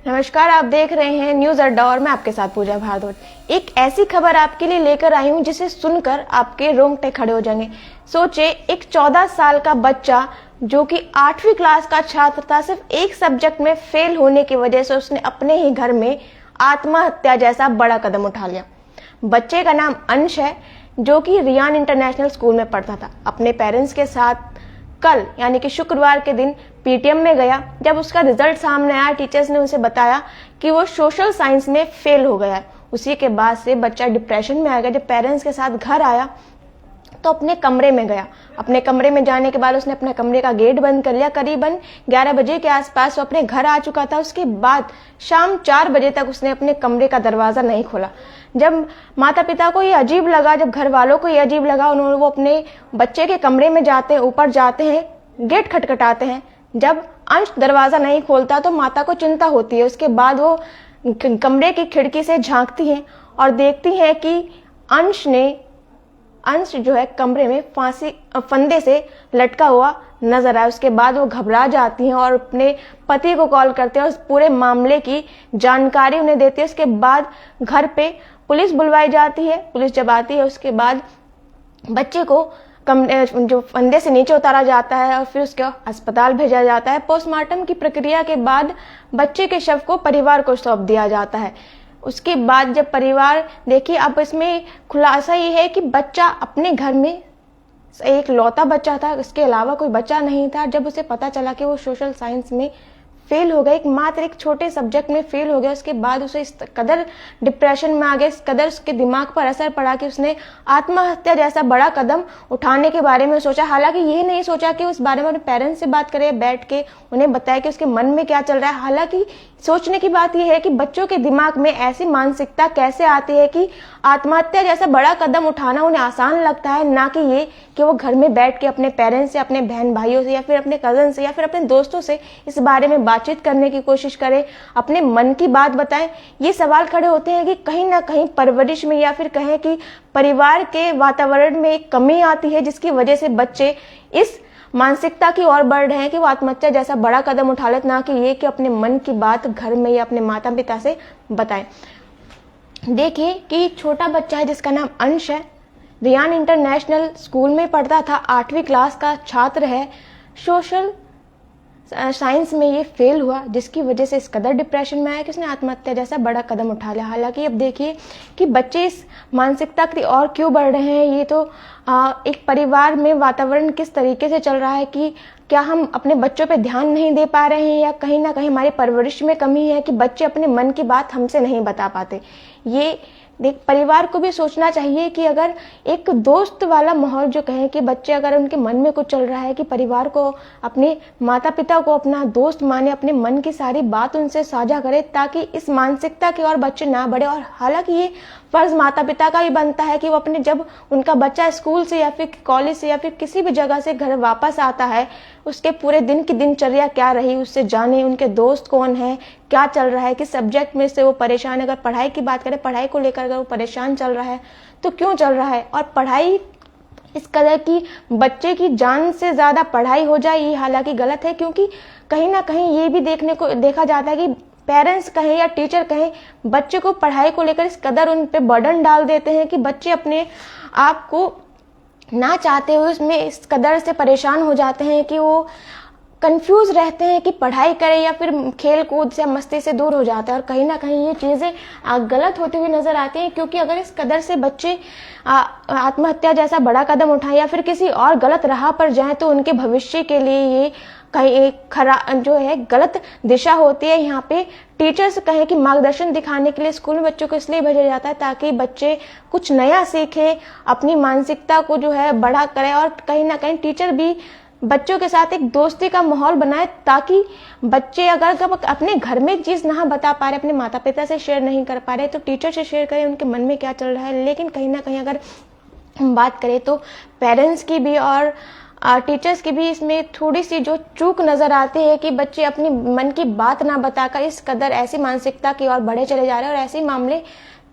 नमस्कार, आप देख रहे हैं न्यूज अड्डा और मैं आपके साथ पूजा भारद्वाज। एक ऐसी खबर आपके लिए लेकर आई हूं जिसे सुनकर आपके रोंगटे खड़े हो जाएंगे। सोचे, एक 14 साल का बच्चा जो कि 8वीं क्लास का छात्र था, सिर्फ एक सब्जेक्ट में फेल होने की वजह से उसने अपने ही घर में आत्महत्या जैसा बड़ा कदम उठा लिया। बच्चे का नाम अंश है, जो कि रियान इंटरनेशनल स्कूल में पढ़ता था। अपने पेरेंट्स के साथ कल यानी कि शुक्रवार के दिन पीटीएम में गया। जब उसका रिजल्ट सामने आया, टीचर्स ने उसे बताया कि वो सोशल साइंस में फेल हो गया है। उसी के बाद से बच्चा डिप्रेशन में आ गया। जब पेरेंट्स के साथ घर आया तो अपने कमरे में गया। अपने कमरे में जाने के बाद उसने अपने कमरे का गेट बंद कर लिया। करीबन 11 बजे के आसपास वो अपने घर आ चुका था। उसके बाद शाम 4 बजे तक उसने अपने कमरे का दरवाजा नहीं खोला। जब माता पिता को ये अजीब लगा, जब घर वालों को ये अजीब लगा, वो अपने बच्चे के कमरे में जाते हैं, ऊपर जाते हैं, गेट खटखटाते हैं। जब अंश दरवाजा नहीं खोलता तो माता को चिंता होती है। उसके बाद वो कमरे की खिड़की से झांकती हैं और देखती हैं कि अंश जो है कमरे में फंदे से लटका हुआ नजर आया। उसके बाद वो घबरा जाती हैं और अपने पति को कॉल करते हैं और उस पूरे मामले की जानकारी उन्हें देती है। उसके बाद घर पे पुलिस बुलवाई जाती है। पुलिस जब आती है उसके बाद बच्चे को जो फंदे से नीचे उतारा जाता है और फिर उसको अस्पताल भेजा जाता है। पोस्टमार्टम की प्रक्रिया के बाद बच्चे के शव को परिवार को सौंप दिया जाता है। उसके बाद जब परिवार देखिए, अब इसमें खुलासा ये है कि बच्चा अपने घर में एक लौता बच्चा था, इसके अलावा कोई बच्चा नहीं था। जब उसे पता चला कि वो सोशल साइंस में फेल हो गया, मात्र एक छोटे सब्जेक्ट में फेल हो गया, उसके बाद उसे इस कदर डिप्रेशन में आ गया, इस कदर उसके दिमाग पर असर पड़ा कि उसने आत्महत्या जैसा बड़ा कदम उठाने के बारे में सोचा। हालांकि ये नहीं सोचा कि उस बारे में अपने पेरेंट्स से बात करे, बैठ के उन्हें बताया कि उसके मन में क्या चल रहा है। हालांकि सोचने की बात यह है कि बच्चों के दिमाग में ऐसी मानसिकता कैसे आती है कि आत्महत्या जैसा बड़ा कदम उठाना उन्हें आसान लगता है, ना कि ये कि वो घर में बैठ के अपने पेरेंट्स से, अपने बहन भाइयों से या फिर अपने कजन से या फिर अपने दोस्तों से इस बारे में बातचीत करने की कोशिश करें, अपने मन की बात बताएं। ये सवाल खड़े होते हैं कि कहीं ना कहीं परवरिश में या फिर कहें कि परिवार के वातावरण में एक कमी आती है, जिसकी वजह से बच्चे इस मानसिकता की ओर बढ़ रहे हैं कि वो आत्महत्या जैसा बड़ा कदम उठा लेते, ना कि ये कि अपने मन की बात घर में या अपने माता पिता से बताएं। देखिए कि छोटा बच्चा है जिसका नाम अंश है, रियान इंटरनेशनल स्कूल में पढ़ता था, 8वीं क्लास का छात्र है। सोशल साइंस में ये फेल हुआ, जिसकी वजह से इस कदर डिप्रेशन में आया कि उसने आत्महत्या जैसा बड़ा कदम उठा लिया। हालांकि अब देखिए कि बच्चे इस मानसिकता की ओर क्यों बढ़ रहे हैं। ये तो एक परिवार में वातावरण किस तरीके से चल रहा है कि क्या हम अपने बच्चों पे ध्यान नहीं दे पा रहे हैं या कहीं ना कहीं हमारी परवरिश में कमी है कि बच्चे अपने मन की बात हमसे नहीं बता पाते। ये देख, परिवार को भी सोचना चाहिए कि अगर एक दोस्त वाला माहौल जो कहें कि बच्चे अगर उनके मन में कुछ चल रहा है कि परिवार को, अपने माता पिता को अपना दोस्त माने, अपने मन की सारी बात उनसे साझा करे, ताकि इस मानसिकता की ओर बच्चे ना बढ़े। और हालांकि ये फर्ज माता पिता का ही बनता है कि वो अपने, जब उनका बच्चा स्कूल से या फिर कॉलेज से या फिर किसी भी जगह से घर वापस आता है, उसके पूरे दिन की दिनचर्या क्या रही उससे जाने, उनके दोस्त कौन है, क्या चल रहा है, किस सब्जेक्ट में से वो परेशान है। अगर पढ़ाई की बात करें, पढ़ाई को लेकर अगर वो परेशान चल रहा है तो क्यों चल रहा है, और पढ़ाई इस कदर की बच्चे की जान से ज्यादा पढ़ाई हो जाए, ये हालांकि गलत है। क्योंकि कहीं ना कहीं ये भी देखा जाता है कि पेरेंट्स कहें या टीचर कहें, बच्चे को पढ़ाई को लेकर इस कदर उन पे बर्डन डाल देते हैं कि बच्चे अपने आप को ना चाहते हुए उसमें इस कदर से परेशान हो जाते हैं कि वो कंफ्यूज रहते हैं कि पढ़ाई करें या फिर खेल कूद से, मस्ती से दूर हो जाते हैं। और कहीं ना कहीं ये चीजें गलत होती हुई नजर आती हैं, क्योंकि अगर इस कदर से बच्चे आत्महत्या जैसा बड़ा कदम उठाएं या फिर किसी और गलत राह पर जाएं तो उनके भविष्य के लिए ये कहीं एक जो है गलत दिशा होती है। यहाँ पे टीचर्स कहें कि मार्गदर्शन दिखाने के लिए स्कूल में बच्चों को इसलिए भेजा जाता है ताकि बच्चे कुछ नया सीखें, अपनी मानसिकता को जो है बड़ा करें, और कहीं ना कहीं टीचर भी बच्चों के साथ एक दोस्ती का माहौल बनाए, ताकि बच्चे अगर अपने घर में एक चीज ना बता पा रहे, अपने माता पिता से शेयर नहीं कर पा रहे, तो टीचर से शेयर करें उनके मन में क्या चल रहा है। लेकिन कहीं ना कहीं अगर हम बात करें तो पेरेंट्स की भी और टीचर्स की भी इसमें थोड़ी सी जो चूक नजर आती है कि बच्चे अपनी मन की बात ना बताकर इस कदर ऐसी मानसिकता की ओर बढ़े चले जा रहे हैं और ऐसे मामले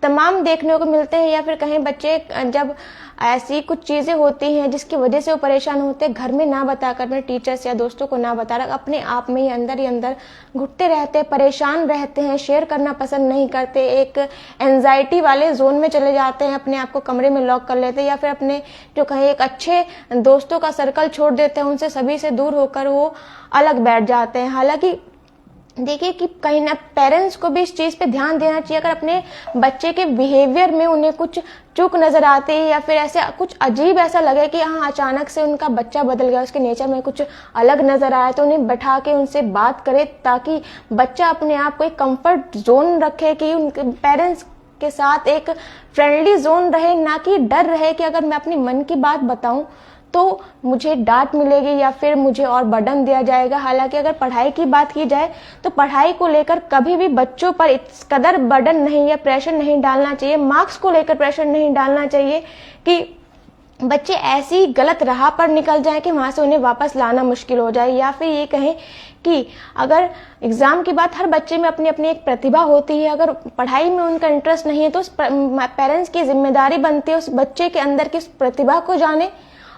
तमाम देखने को मिलते हैं, या फिर कहें बच्चे जब ऐसी कुछ चीज़ें होती हैं जिसकी वजह से वो परेशान होते हैं, घर में ना बताकर, अपने टीचर्स या दोस्तों को ना बताकर अपने आप में ही अंदर घुटते रहते हैं, परेशान रहते हैं, शेयर करना पसंद नहीं करते, एक एंजाइटी वाले जोन में चले जाते हैं, अपने आप को कमरे में लॉक कर लेते हैं, या फिर अपने जो कहें एक अच्छे दोस्तों का सर्कल छोड़ देते हैं, उनसे सभी से दूर होकर वो अलग बैठ जाते हैं। हालांकि देखिए कि कहीं ना पेरेंट्स को भी इस चीज़ पे ध्यान देना चाहिए। अगर अपने बच्चे के बिहेवियर में उन्हें कुछ चूक नजर आती है, या फिर ऐसे कुछ अजीब ऐसा लगे कि हाँ अचानक से उनका बच्चा बदल गया, उसके नेचर में कुछ अलग नजर आया, तो उन्हें बैठा के उनसे बात करे, ताकि बच्चा अपने आप को एक कंफर्ट जोन रखे, कि उनके पेरेंट्स के साथ एक फ्रेंडली जोन रहे, ना कि डर रहे कि अगर मैं अपनी मन की बात बताऊं तो मुझे डांट मिलेगी या फिर मुझे और बर्डन दिया जाएगा। हालांकि अगर पढ़ाई की बात की जाए तो पढ़ाई को लेकर कभी भी बच्चों पर इस कदर बर्डन नहीं या प्रेशर नहीं डालना चाहिए, मार्क्स को लेकर प्रेशर नहीं डालना चाहिए कि बच्चे ऐसी गलत राह पर निकल जाएं कि वहां से उन्हें वापस लाना मुश्किल हो जाए। या फिर ये कहें कि अगर एग्जाम की बात, हर बच्चे में अपनी अपनी एक प्रतिभा होती है, अगर पढ़ाई में उनका इंटरेस्ट नहीं है तो उस पेरेंट्स की जिम्मेदारी बनती है उस बच्चे के अंदर की उस प्रतिभा को जाने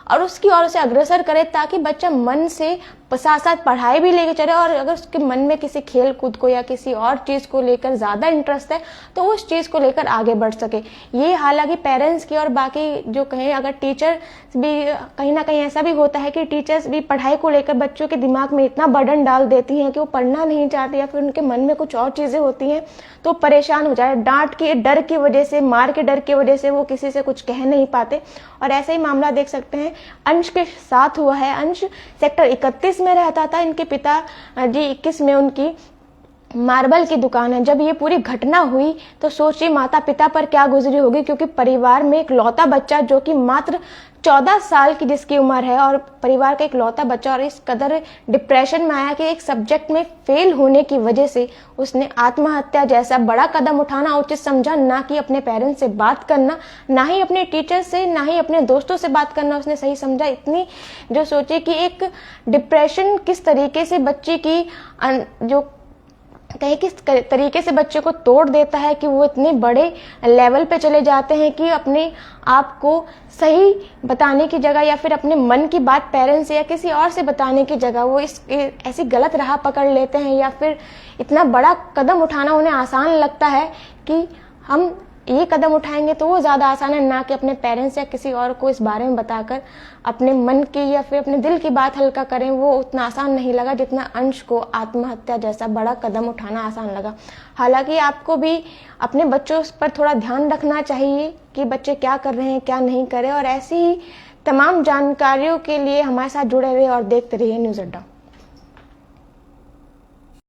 और उसकी ओर से अग्रसर करे, ताकि बच्चा मन से साथ साथ पढ़ाई भी लेके चले, और अगर उसके मन में किसी खेल कूद को या किसी और चीज को लेकर ज्यादा इंटरेस्ट है तो उस चीज को लेकर आगे बढ़ सके। ये हालांकि पेरेंट्स की और बाकी जो कहें, अगर टीचर भी कहीं ना कहीं ऐसा भी होता है कि टीचर्स भी पढ़ाई को लेकर बच्चों के दिमाग में इतना बर्डन डाल देती हैं कि वो पढ़ना नहीं चाहते, या फिर उनके मन में कुछ और चीजें होती हैं तो परेशान हो जाए, डांट के डर की वजह से, मार के डर की वजह से वो किसी से कुछ कह नहीं पाते। और ऐसा ही मामला देख सकते हैं अंश के साथ हुआ है। अंश सेक्टर 31 में रहता था, इनके पिता जी 21 में उनकी मार्बल की दुकान है। जब ये पूरी घटना हुई तो सोचिए माता पिता पर क्या गुजरी होगी, क्योंकि परिवार में एक लौता बच्चा जो कि मात्र 14 साल की जिसकी उम्र है, और परिवार का एक लौता बच्चा, और इस कदर डिप्रेशन में आया कि एक सब्जेक्ट में फेल होने की वजह से उसने आत्महत्या जैसा बड़ा कदम उठाना उचित समझा। ना कि अपने पेरेंट्स से बात करना, ना ही अपने टीचर से, ना ही अपने दोस्तों से बात करना उसने सही समझा। इतनी जो सोचे कि एक डिप्रेशन किस तरीके से बच्चे की जो कहीं किस तरीके से बच्चे को तोड़ देता है कि वो इतने बड़े लेवल पे चले जाते हैं कि अपने आप को सही बताने की जगह या फिर अपने मन की बात पेरेंट्स या किसी और से बताने की जगह वो ऐसी गलत राह पकड़ लेते हैं, या फिर इतना बड़ा कदम उठाना उन्हें आसान लगता है कि हम ये कदम उठाएंगे तो वो ज़्यादा आसान है, ना कि अपने पेरेंट्स या किसी और को इस बारे में बताकर अपने मन की या फिर अपने दिल की बात हल्का करें। वो उतना आसान नहीं लगा जितना अंश को आत्महत्या जैसा बड़ा कदम उठाना आसान लगा। हालांकि आपको भी अपने बच्चों पर थोड़ा ध्यान रखना चाहिए कि बच्चे क्या कर रहे हैं, क्या नहीं कर रहे, और ऐसी ही तमाम जानकारियों के लिए हमारे साथ जुड़े रहिए और देखते रहिए न्यूज़ अड्डा।